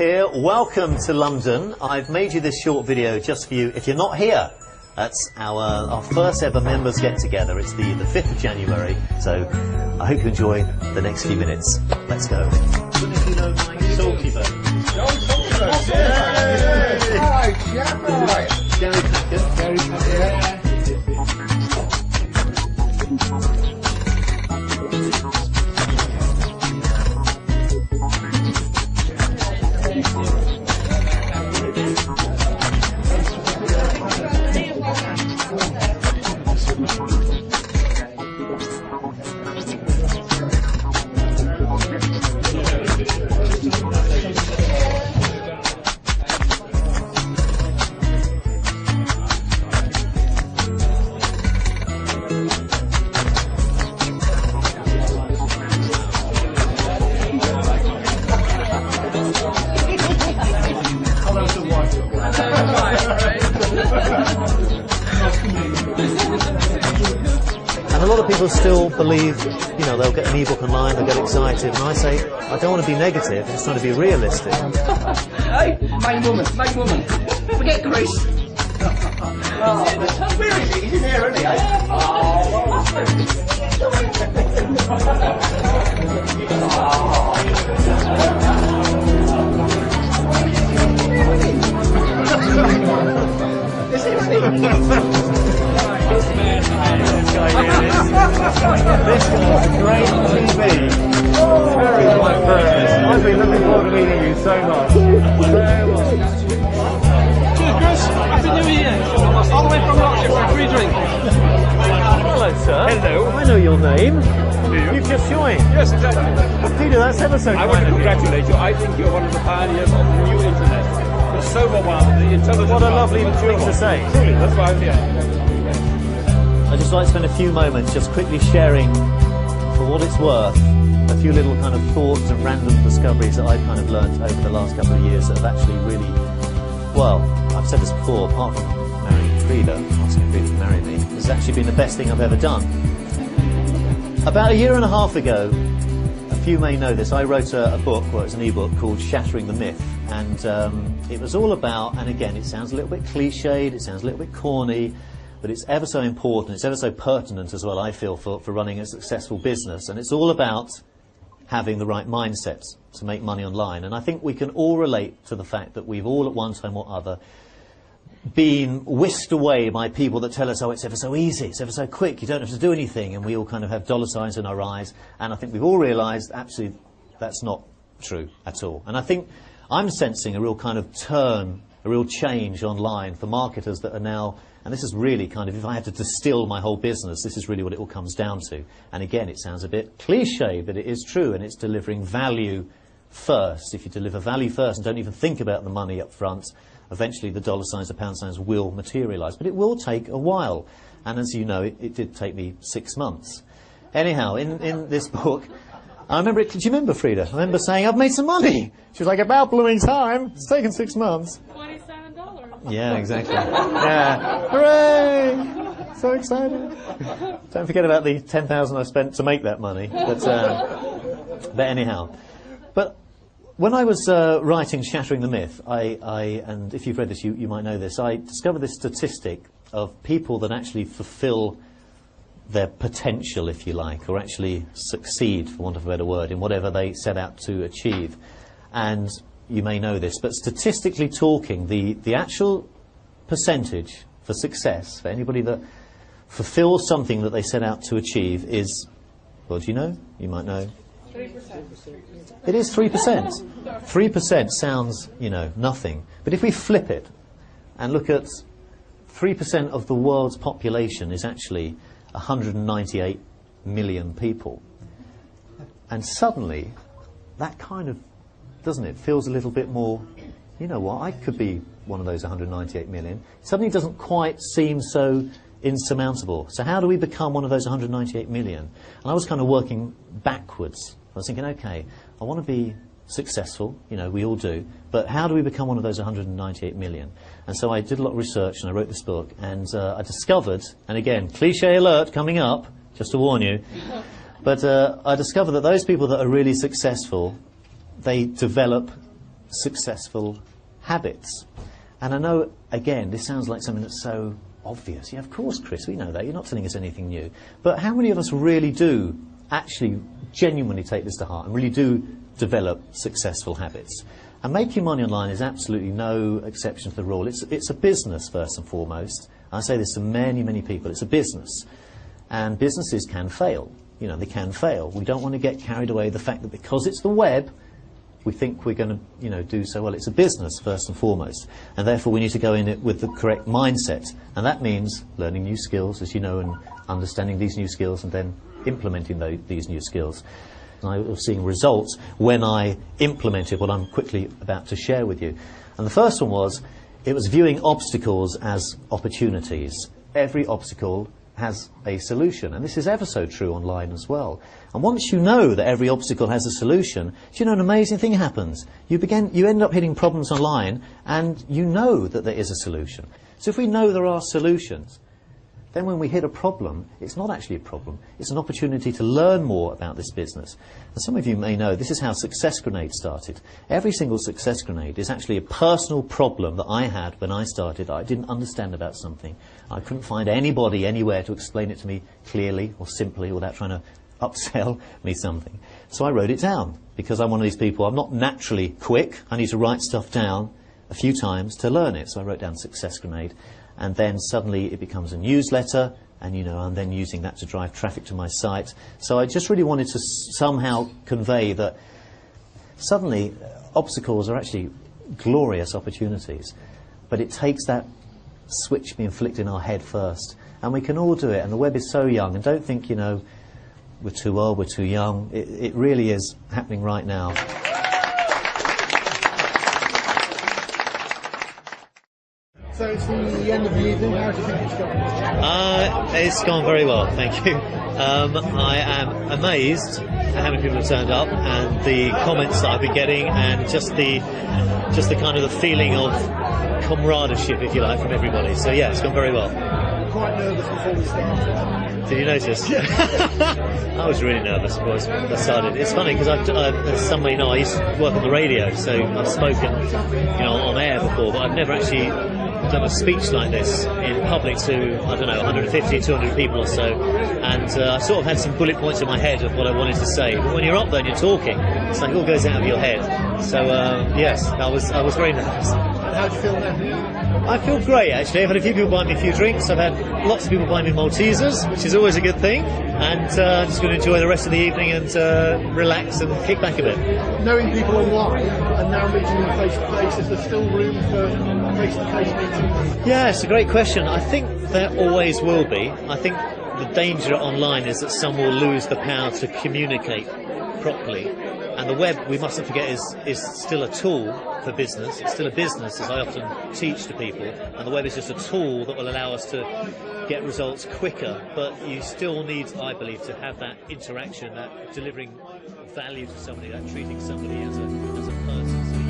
Here, welcome to London. I've made you this short video just for you. If you're not here, that's our first ever members get together. It's the 5th of January, so I hope you enjoy the next few minutes. Let's go. If you know my salty boat. Gary Packer. And a lot of people still believe, you know, they'll get an ebook online, they'll get excited, and I say, I don't want to be negative, I'm just trying to be realistic. Hey, main woman. Forget Chris. Where is he? He's in here, isn't he? This guy's a great TV. Very my purpose. I've been looking forward to meeting you so much. Cheers, Chris. Happy New Year. All the way from Yorkshire for a free drink. Hello, sir. Hello. I know your name. Do you? You've just joined. Yes, exactly. Peter, that's ever so I kind want to of you. congratulate you. I think you're one of the pioneers of the new internet. It's so mobile, the intelligence. What a lovely thing to say. Truly, that's why I'm here. I'd just like to spend a few moments just quickly sharing, for what it's worth, a few little kind of thoughts and random discoveries that I've kind of learnt over the last couple of years that have actually really, well, I've said this before, apart from marrying Frida, asking Frida to marry me, has actually been the best thing I've ever done. About a year and a half ago, a few may know this, I wrote a book, well, it's an e-book called Shattering the Myth, and it was all about, and again, it sounds a little bit cliched, it sounds a little bit corny, but it's ever so important, it's ever so pertinent as well, I feel, for running a successful business. And it's all about having the right mindset to make money online. And I think we can all relate to the fact that we've all at one time or other been whisked away by people that tell us, oh, it's ever so easy, it's ever so quick, you don't have to do anything, and we all kind of have dollar signs in our eyes. And I think we've all realised, actually, that's not true at all. And I think I'm sensing a real kind of turn, a real change online for marketers that are now, and this is really kind of, if I had to distill my whole business, this is really what it all comes down to. And again, it sounds a bit cliche, but it is true, and it's delivering value first. If you deliver value first and don't even think about the money up front, eventually the dollar signs, the pound signs will materialise. But it will take a while. And as you know, it did take me 6 months. Anyhow, in this book, I remember it, do you remember, Frida? I remember saying, I've made some money. She was like, about blooming time. It's taken 6 months. $27. Yeah, exactly. Yeah. Hooray! So excited. Don't forget about the 10,000 I spent to make that money. But anyhow. But when I was writing Shattering the Myth, and if you've read this, you might know this, I discovered this statistic of people that actually fulfill their potential, if you like, or actually succeed, for want of a better word, in whatever they set out to achieve. And you may know this, but statistically talking, the actual percentage for success, for anybody that fulfills something that they set out to achieve is, well, do you know? You might know. 3%. It is 3%. 3% sounds, you know, nothing. But if we flip it and look at 3% of the world's population is actually 198 million people. And suddenly, that kind of, doesn't it, feels a little bit more, you know what, I could be one of those 198 million. Suddenly it doesn't quite seem so insurmountable. So how do we become one of those 198 million? And I was kind of working backwards. I was thinking, okay, I want to be successful, you know, we all do, but how do we become one of those 198 million? And so I did a lot of research and I wrote this book, and I discovered, and again, cliche alert coming up, just to warn you, but I discovered that those people that are really successful, they develop successful habits. And I know, again, this sounds like something that's so obvious. Yeah, of course, Chris, we know that. You're not telling us anything new. But how many of us really do actually genuinely take this to heart and really do develop successful habits? And making money online is absolutely no exception to the rule. It's a business, first and foremost. I say this to many, many people. It's a business. And businesses can fail. You know, they can fail. We don't want to get carried away with the fact that because it's the web, we think we're going to, you know, do so well. It's a business, first and foremost. And therefore, we need to go in it with the correct mindset. And that means learning new skills, as you know, and understanding these new skills and then implementing these new skills. And I was seeing results when I implemented what I'm quickly about to share with you. And the first one was, it was viewing obstacles as opportunities. Every obstacle has a solution, and this is ever so true online as well. And once you know that every obstacle has a solution, do you know an amazing thing happens? You end up hitting problems online, and you know that there is a solution. So if we know there are solutions, then when we hit a problem, it's not actually a problem. It's an opportunity to learn more about this business. And some of you may know this is how Success Grenade started. Every single Success Grenade is actually a personal problem that I had when I started. I didn't understand about something. I couldn't find anybody anywhere to explain it to me clearly or simply without trying to upsell me something. So I wrote it down because I'm one of these people. I'm not naturally quick. I need to write stuff down a few times to learn it. So I wrote down Success Grenade. And then suddenly it becomes a newsletter, and you know, I'm then using that to drive traffic to my site. So I just really wanted to somehow convey that suddenly obstacles are actually glorious opportunities, but it takes that switch being flicked in our head first, and we can all do it. And the web is so young, and don't think, you know, we're too old, we're too young. It really is happening right now. So it's the end of the evening. How do you think it's gone? It's gone very well, thank you. I am amazed at how many people have turned up and the comments that I've been getting, and just the kind of the feeling of camaraderie, if you like, from everybody. So yeah, it's gone very well. Quite nervous before we started. Did you notice? I was really nervous before I started. It's funny because as some may know, I used to work on the radio, so I've spoken, you know, on air before, but I've never actually done a speech like this in public to, I don't know, 150, 200 people or so, and I sort of had some bullet points in my head of what I wanted to say, but when you're up there and you're talking, it's like it all goes out of your head. So yes, I was very nervous. How do you feel now? I feel great, actually. I've had a few people buy me a few drinks. I've had lots of people buy me Maltesers, which is always a good thing. And I'm just going to enjoy the rest of the evening and relax and kick back a bit. Knowing people online and now meeting them face to face, is there still room for face to face meetings? Yeah, it's a great question. I think there always will be. I think the danger online is that some will lose the power to communicate properly. And the web, we mustn't forget, is still a tool for business. It's still a business, as I often teach to people. And the web is just a tool that will allow us to get results quicker. But you still need, I believe, to have that interaction, that delivering value to somebody, that treating somebody as a person.